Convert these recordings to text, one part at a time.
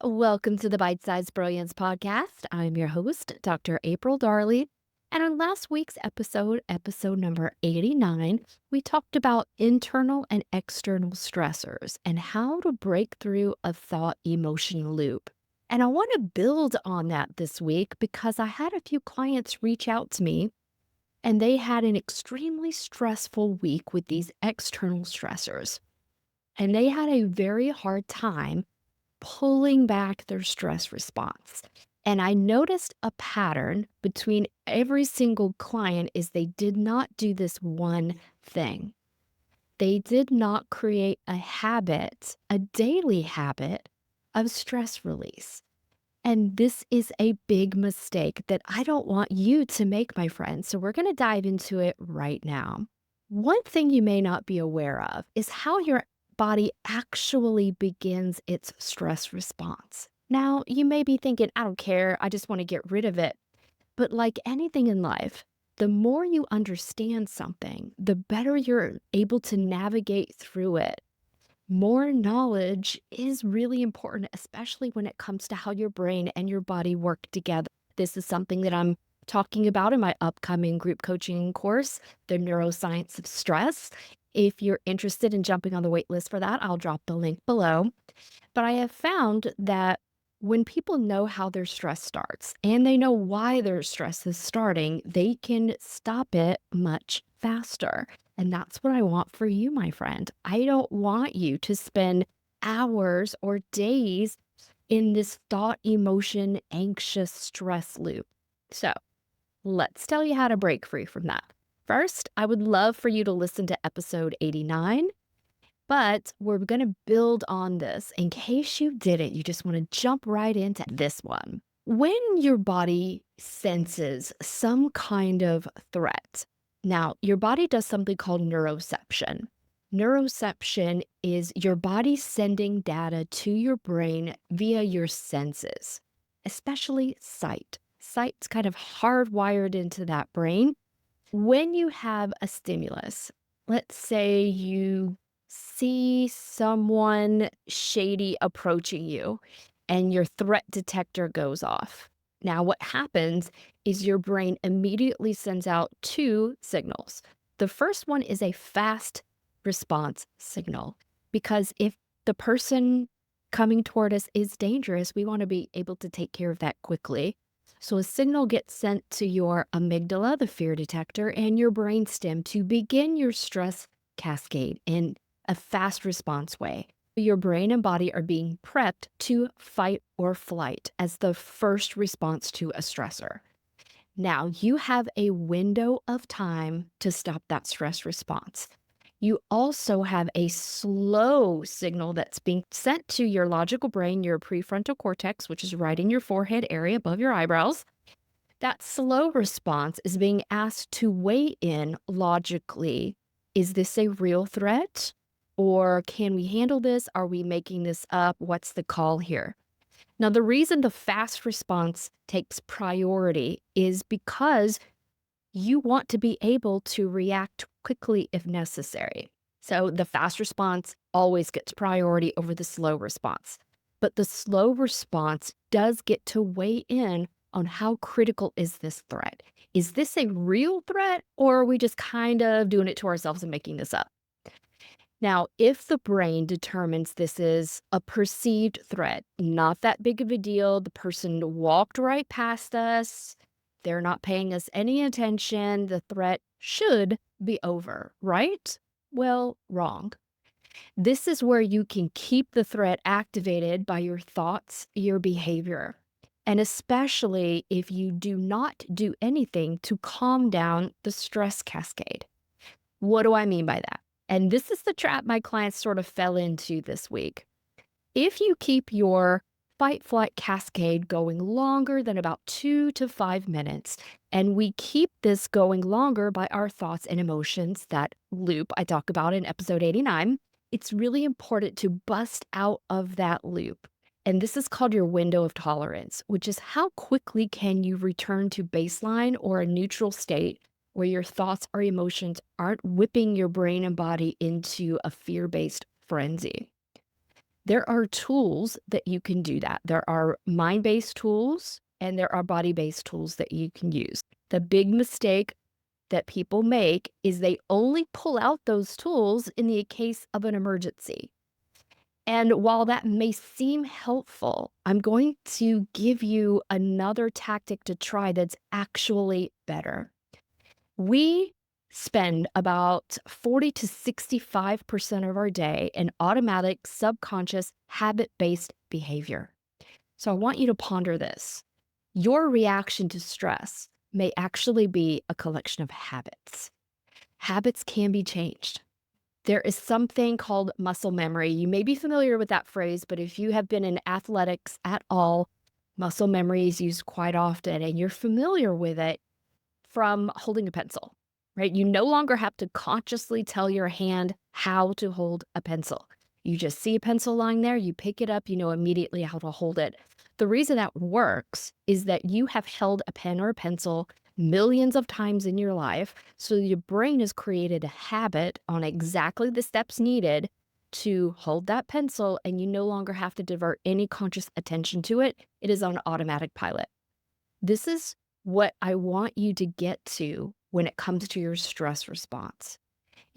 Welcome to the Bite-Sized Brilliance Podcast. I'm your host, Dr. April Darley. And on last week's episode number 89, we talked about internal and external stressors and how to break through a thought emotion loop. And I want to build on that this week because I had a few clients reach out to me and they had an extremely stressful week with these external stressors. And they had a very hard time pulling back their stress response. And I noticed a pattern between every single client is they did not do this one thing. They did not create a habit, a daily habit of stress release. And this is a big mistake that I don't want you to make, my friends. So we're going to dive into it right now. One thing you may not be aware of is how your body actually begins its stress response. Now, you may be thinking, I don't care, I just want to get rid of it. But like anything in life, the more you understand something, the better you're able to navigate through it. More knowledge is really important, especially when it comes to how your brain and your body work together. This is something that I'm talking about in my upcoming group coaching course, The Neuroscience of Stress. If you're interested in jumping on the wait list for that, I'll drop the link below. But I have found that when people know how their stress starts and they know why their stress is starting, they can stop it much faster. And that's what I want for you, my friend. I don't want you to spend hours or days in this thought, emotion, anxious stress loop. So let's tell you how to break free from that. First, I would love for you to listen to episode 89, but we're going to build on this. In case you didn't, you just want to jump right into this one. When your body senses some kind of threat, now your body does something called neuroception. Neuroception is your body sending data to your brain via your senses, especially sight. Sight's kind of hardwired into that brain. When you have a stimulus, let's say you see someone shady approaching you and your threat detector goes off. Now, what happens is your brain immediately sends out two signals. The first one is a fast response signal, because if the person coming toward us is dangerous, we want to be able to take care of that quickly. So a signal gets sent to your amygdala, the fear detector, and your brainstem to begin your stress cascade in a fast response way. Your brain and body are being prepped to fight or flight as the first response to a stressor. Now, you have a window of time to stop that stress response. You also have a slow signal that's being sent to your logical brain, your prefrontal cortex, which is right in your forehead area above your eyebrows. That slow response is being asked to weigh in logically. Is this a real threat? Or can we handle this? Are we making this up? What's the call here? Now, the reason the fast response takes priority is because you want to be able to react quickly if necessary. So the fast response always gets priority over the slow response. But the slow response does get to weigh in on how critical is this threat. Is this a real threat, or are we just kind of doing it to ourselves and making this up? Now, if the brain determines this is a perceived threat, not that big of a deal, the person walked right past us, they're not paying us any attention, the threat should be over, right? Well, wrong. This is where you can keep the threat activated by your thoughts, your behavior, and especially if you do not do anything to calm down the stress cascade. What do I mean by that? And this is the trap my clients sort of fell into this week. If you keep your fight-flight cascade going longer than about 2 to 5 minutes, and we keep this going longer by our thoughts and emotions, that loop I talk about in episode 89, it's really important to bust out of that loop. And this is called your window of tolerance, which is how quickly can you return to baseline or a neutral state where your thoughts or emotions aren't whipping your brain and body into a fear-based frenzy. There are tools that you can do that. There are mind-based tools and there are body-based tools that you can use. The big mistake that people make is they only pull out those tools in the case of an emergency. And while that may seem helpful, I'm going to give you another tactic to try that's actually better. We spend about 40 to 65% of our day in automatic, subconscious, habit-based behavior. So I want you to ponder this. Your reaction to stress may actually be a collection of habits. Habits can be changed. There is something called muscle memory. You may be familiar with that phrase, but if you have been in athletics at all, muscle memory is used quite often, and you're familiar with it from holding a pencil, right? You no longer have to consciously tell your hand how to hold a pencil. You just see a pencil lying there, you pick it up, you know immediately how to hold it. The reason that works is that you have held a pen or a pencil millions of times in your life, so your brain has created a habit on exactly the steps needed to hold that pencil, and you no longer have to divert any conscious attention to it. It is on automatic pilot. This is what I want you to get to when it comes to your stress response.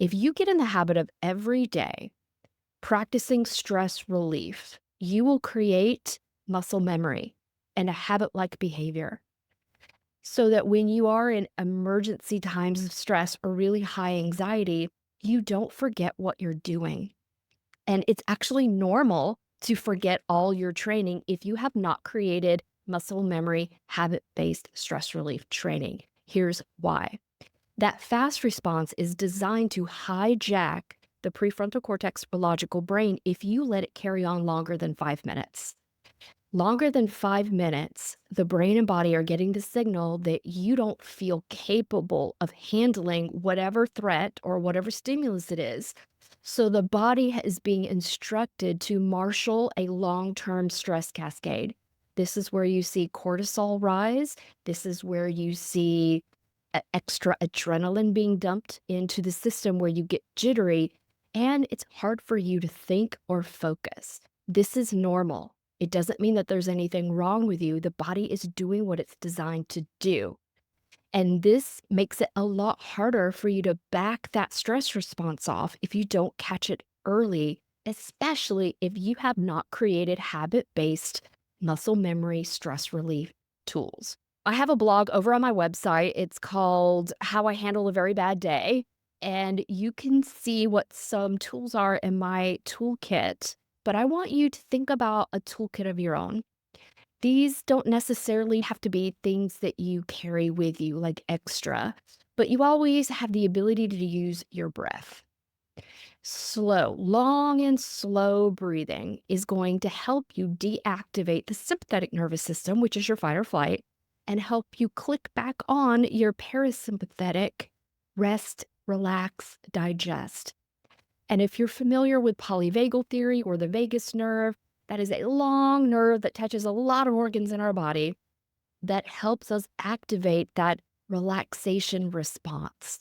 If you get in the habit of every day practicing stress relief, you will create muscle memory and a habit-like behavior so that when you are in emergency times of stress or really high anxiety, you don't forget what you're doing. And it's actually normal to forget all your training if you have not created muscle memory, habit-based stress relief training. Here's why. That fast response is designed to hijack the prefrontal cortex or logical brain if you let it carry on longer than 5 minutes. Longer than 5 minutes, the brain and body are getting the signal that you don't feel capable of handling whatever threat or whatever stimulus it is. So the body is being instructed to marshal a long-term stress cascade. This is where you see cortisol rise. This is where you see extra adrenaline being dumped into the system where you get jittery, and it's hard for you to think or focus. This is normal. It doesn't mean that there's anything wrong with you. The body is doing what it's designed to do. And this makes it a lot harder for you to back that stress response off if you don't catch it early, especially if you have not created habit-based muscle memory stress relief tools. I have a blog over on my website. It's called How I Handle a Very Bad Day. And you can see what some tools are in my toolkit. But I want you to think about a toolkit of your own. These don't necessarily have to be things that you carry with you, like extra, but you always have the ability to use your breath. Long and slow breathing is going to help you deactivate the sympathetic nervous system, which is your fight or flight, and help you click back on your parasympathetic rest, relax, digest. And if you're familiar with polyvagal theory or the vagus nerve, that is a long nerve that touches a lot of organs in our body that helps us activate that relaxation response.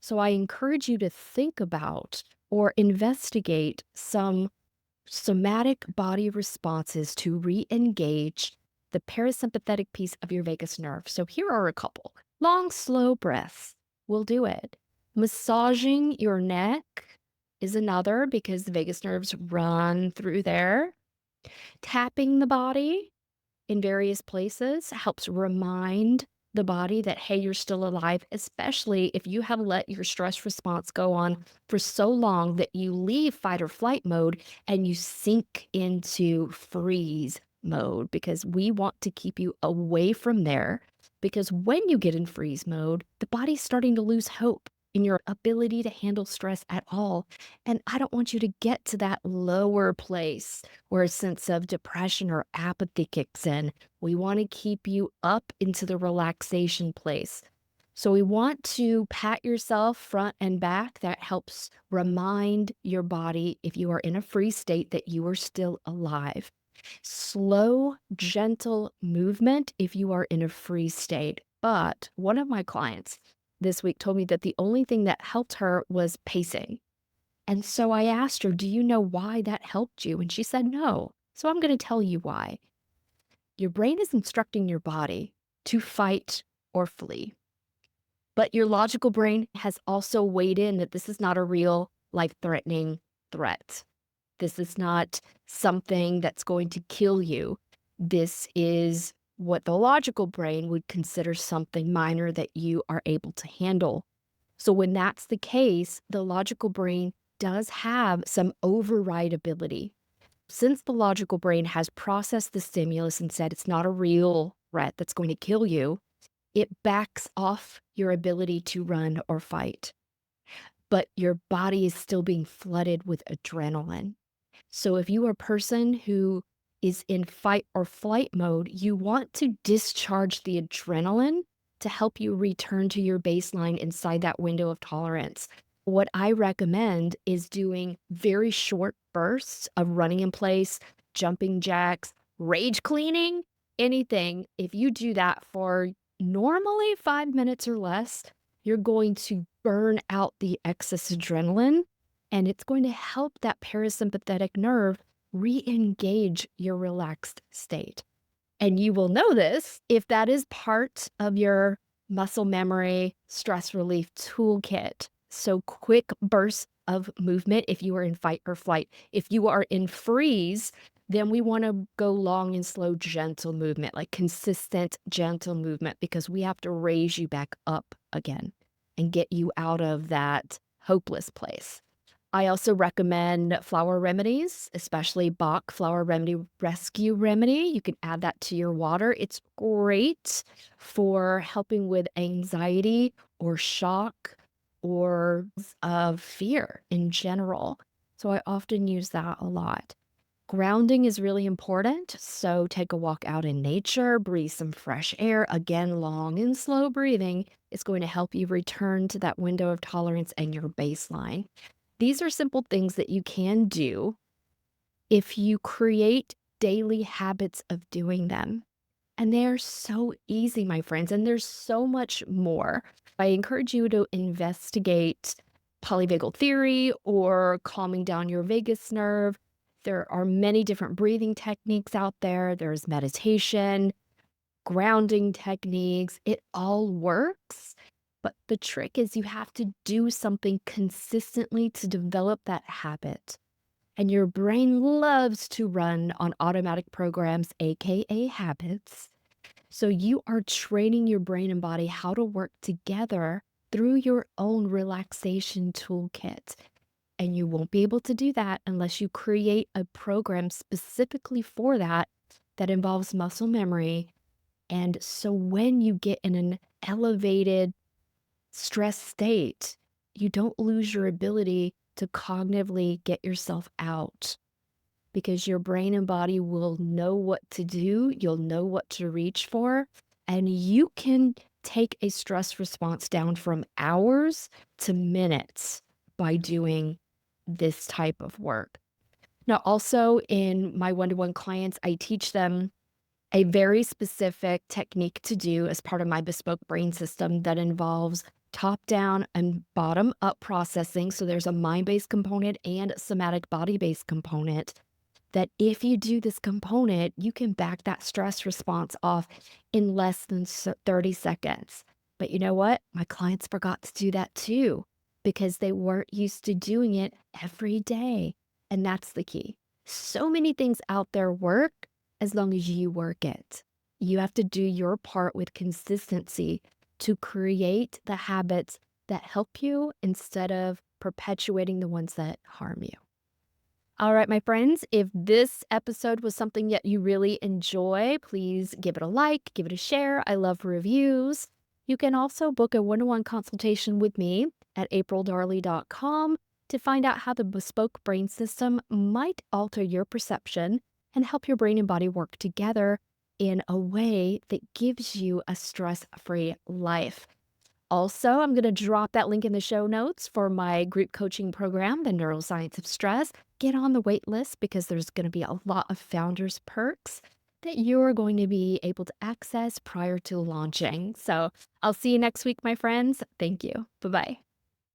So I encourage you to think about or investigate some somatic body responses to re-engage the parasympathetic piece of your vagus nerve. So here are a couple. Long, slow breaths will do it. Massaging your neck is another because the vagus nerves run through there. Tapping the body in various places helps remind the body that, hey, you're still alive, especially if you have let your stress response go on for so long that you leave fight or flight mode and you sink into freeze mode, because we want to keep you away from there. Because when you get in freeze mode, the body's starting to lose hope in your ability to handle stress at all. And I don't want you to get to that lower place where a sense of depression or apathy kicks in. We want to keep you up into the relaxation place. So we want to pat yourself front and back. That helps remind your body, if you are in a freeze state, that you are still alive. Slow, gentle movement if you are in a freeze state. But one of my clients this week told me that the only thing that helped her was pacing. And so I asked her, do you know why that helped you? And she said, no. So I'm going to tell you why. Your brain is instructing your body to fight or flee. But your logical brain has also weighed in that this is not a real life-threatening threat. This is not something that's going to kill you. This is what the logical brain would consider something minor that you are able to handle. So when that's the case, the logical brain does have some override ability. Since the logical brain has processed the stimulus and said it's not a real threat that's going to kill you, it backs off your ability to run or fight. But your body is still being flooded with adrenaline. So if you are a person who is in fight or flight mode, you want to discharge the adrenaline to help you return to your baseline inside that window of tolerance. What I recommend is doing very short bursts of running in place, jumping jacks, rage cleaning, anything. If you do that for normally 5 minutes or less, you're going to burn out the excess adrenaline, and it's going to help that parasympathetic nerve re-engage your relaxed state. And you will know this if that is part of your muscle memory stress relief toolkit. So quick bursts of movement if you are in fight or flight. If you are in freeze, then we want to go long and slow, gentle movement, like consistent, gentle movement, because we have to raise you back up again and get you out of that hopeless place. I also recommend flower remedies, especially Bach Flower Remedy Rescue Remedy. You can add that to your water. It's great for helping with anxiety or shock or of fear in general. So I often use that a lot. Grounding is really important. So take a walk out in nature, breathe some fresh air. Again, long and slow breathing is going to help you return to that window of tolerance and your baseline. These are simple things that you can do if you create daily habits of doing them. And they are so easy, my friends, and there's so much more. I encourage you to investigate polyvagal theory or calming down your vagus nerve. There are many different breathing techniques out there. There's meditation, grounding techniques. It all works. But the trick is you have to do something consistently to develop that habit. And your brain loves to run on automatic programs, AKA habits. So you are training your brain and body how to work together through your own relaxation toolkit. And you won't be able to do that unless you create a program specifically for that that involves muscle memory. And so when you get in an elevated stress state, you don't lose your ability to cognitively get yourself out, because your brain and body will know what to do. You'll know what to reach for, and you can take a stress response down from hours to minutes by doing this type of work. Now, also in my one-to-one clients, I teach them a very specific technique to do as part of my Bespoke Brain System that involves top-down and bottom-up processing. So there's a mind-based component and a somatic body-based component that if you do this component, you can back that stress response off in less than 30 seconds. But you know what? My clients forgot to do that too, because they weren't used to doing it every day. And that's the key. So many things out there work as long as you work it. You have to do your part with consistency to create the habits that help you instead of perpetuating the ones that harm you. All right, my friends, if this episode was something that you really enjoy, please give it a like, give it a share. I love reviews. You can also book a one-to-one consultation with me at aprildarley.com to find out how the Bespoke Brain System might alter your perception and help your brain and body work together in a way that gives you a stress-free life. Also, I'm going to drop that link in the show notes for my group coaching program, The Neuroscience of Stress. Get on the wait list because there's going to be a lot of founders' perks that you're going to be able to access prior to launching. So I'll see you next week, my friends. Thank you. Bye-bye.